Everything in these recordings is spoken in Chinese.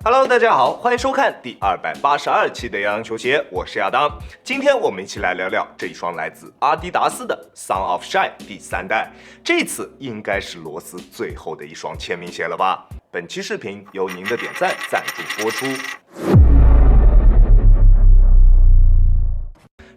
Hello， 大家好，欢迎收看第282期的洋洋球鞋，我是亚当。今天我们一起来聊聊这一双来自阿迪达斯的 Son of Shine 第3代，这次应该是罗斯最后的一双签名鞋了吧？本期视频由您的点赞赞助播出。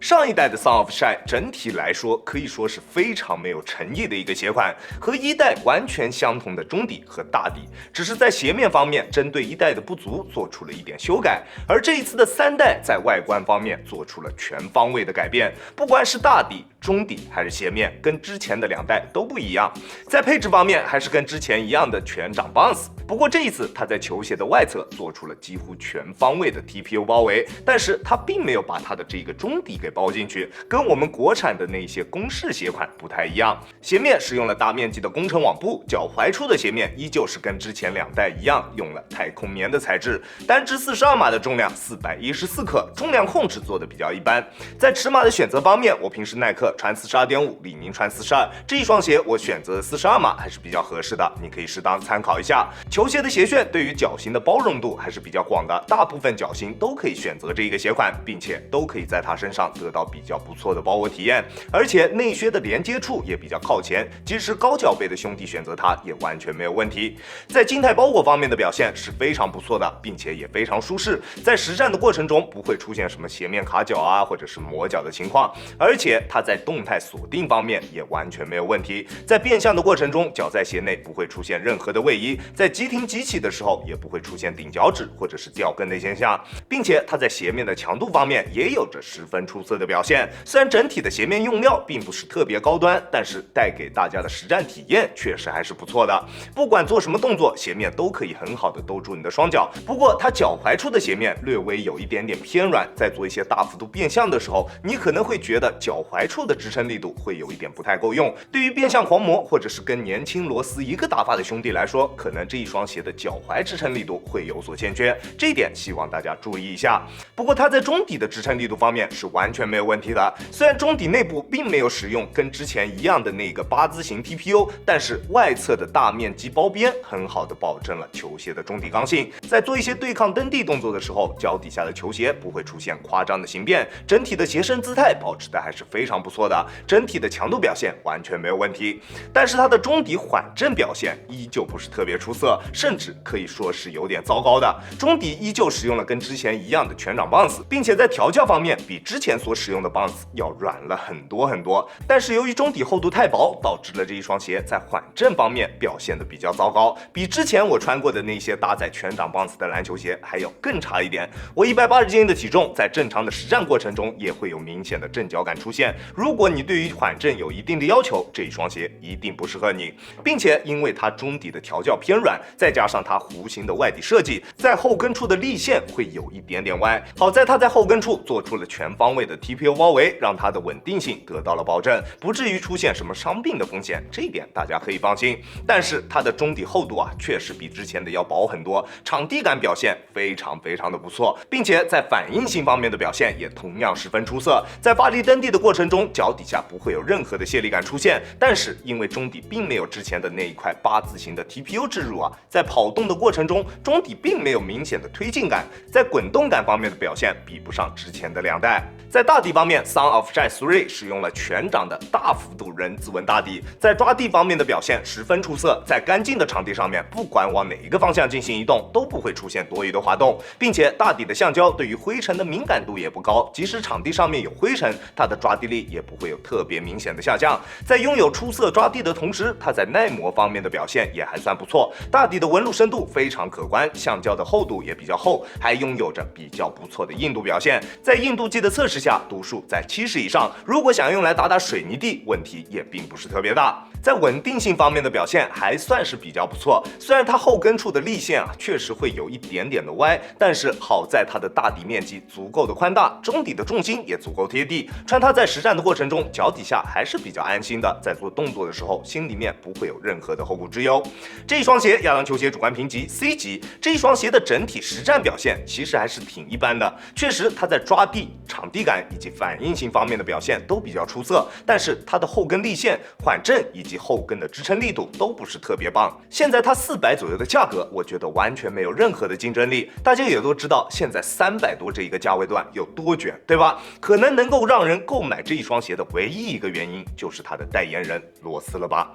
上一代的 Son of Shine 整体来说可以说是非常没有诚意的一个鞋款，和一代完全相同的中底和大底，只是在鞋面方面针对一代的不足做出了一点修改，而这一次的3代在外观方面做出了全方位的改变，不管是大底、中底还是鞋面，跟之前的2代都不一样。在配置方面还是跟之前一样的全掌 bounce， 不过这一次它在球鞋的外侧做出了几乎全方位的 TPU 包围，但是它并没有把它的这个中底给包进去，跟我们国产的那些公式鞋款不太一样。鞋面使用了大面积的工程网布，脚踝处的鞋面依旧是跟之前2代一样，用了太空棉的材质，单支42码的重量414克，重量控制做的比较一般。在尺码的选择方面，我平时耐克穿42.5，李宁穿42，这一双鞋我选择42码还是比较合适的，你可以适当参考一下。球鞋的鞋楦对于脚型的包容度还是比较广的，大部分脚型都可以选择这一个鞋款，并且都可以在它身上得到比较不错的包裹体验，而且内靴的连接处也比较靠前，即使高脚背的兄弟选择它也完全没有问题。在静态包裹方面的表现是非常不错的，并且也非常舒适，在实战的过程中不会出现什么鞋面卡脚啊或者是磨脚的情况，而且它在动态锁定方面也完全没有问题，在变向的过程中脚在鞋内不会出现任何的位移，在急停急起的时候也不会出现顶脚趾或者是掉跟的现象，并且它在鞋面的强度方面也有着十分出色的表现。虽然整体的鞋面用料并不是特别高端，但是带给大家的实战体验确实还是不错的，不管做什么动作，鞋面都可以很好的兜住你的双脚。不过它脚踝处的鞋面略微有一点点偏软，在做一些大幅度变向的时候，你可能会觉得脚踝处的支撑力度会有一点不太够用，对于变向狂魔或者是跟年轻罗斯一个打法的兄弟来说，可能这一双鞋的脚踝支撑力度会有所欠缺，这一点希望大家注意一下。不过它在中底的支撑力度方面是完全没有问题的，虽然中底内部并没有使用跟之前一样的那个8字形 TPU， 但是外侧的大面积包边很好的保证了球鞋的中底刚性，在做一些对抗蹬地动作的时候，脚底下的球鞋不会出现夸张的形变，整体的鞋身姿态保持的还是非常不错的，整体的强度表现完全没有问题。但是它的中底缓震表现依旧不是特别出色，甚至可以说是有点糟糕的。中底依旧使用了跟之前一样的全掌 bounce， 并且在调教方面比之前所使用的 bounce 要软了很多，但是由于中底厚度太薄，导致了这一双鞋在缓震方面表现的比较糟糕，比之前我穿过的那些搭载全掌 bounce 的篮球鞋还要更差一点。我180斤的体重，在正常的实战过程中也会有明显的震脚感出现，如果你对于缓震有一定的要求，这一双鞋一定不适合你，并且因为它中底的调教偏软，再加上它弧形的外底设计，在后跟处的立线会有一点点歪，好在它在后跟处做出了全方位的 TPU 包围，让它的稳定性得到了保证，不至于出现什么伤病的风险，这一点大家可以放心。但是它的中底厚度确实比之前的要薄很多，场地感表现非常的不错，并且在反应性方面的表现也同样十分出色，在发力蹬地的过程中，脚底下不会有任何的泄力感出现，但是因为中底并没有之前的那一块8字形的 TPU 置入在跑动的过程中，中底并没有明显的推进感，在滚动感方面的表现比不上之前的2代。在大底方面 Son of Shine 3使用了全掌的大幅度人字纹大底，在抓地方面的表现十分出色，在干净的场地上面，不管往哪一个方向进行移动都不会出现多余的滑动，并且大底的橡胶对于灰尘的敏感度也不高，即使场地上面有灰尘，它的抓地力也不会有特别明显的下降。在拥有出色抓地的同时，它在耐磨方面的表现也还算不错，大底的纹路深度非常可观，橡胶的厚度也比较厚，还拥有着比较不错的硬度表现，在硬度计的测试下，读数在70以上，如果想用来打水泥地，问题也并不是特别大。在稳定性方面的表现还算是比较不错，虽然它后跟处的立线确实会有一点点的歪，但是好在它的大底面积足够的宽大，中底的重心也足够贴地，穿它在实战的过程中，脚底下还是比较安心的，在做动作的时候，心里面不会有任何的后顾之忧。这一双鞋亚当球鞋主观评级 C 级。这一双鞋的整体实战表现其实还是挺一般的，确实它在抓地、场地感以及反应性方面的表现都比较出色，但是它的后跟立线、缓震以及后跟的支撑力度都不是特别棒。现在它400左右的价格，我觉得完全没有任何的竞争力。大家也都知道，现在300多这一个价位段有多卷，对吧？可能能够让人购买这一双鞋的唯一一个原因，就是它的代言人罗斯了吧。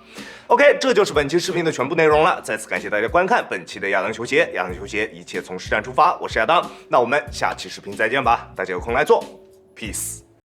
OK， 这就是本期视频的全部内容了。再次感谢大家观看本期的亚当球鞋，亚当球鞋一切从实战出发，我是亚当，那我们下期视频再见吧，大家有空来做 ，peace。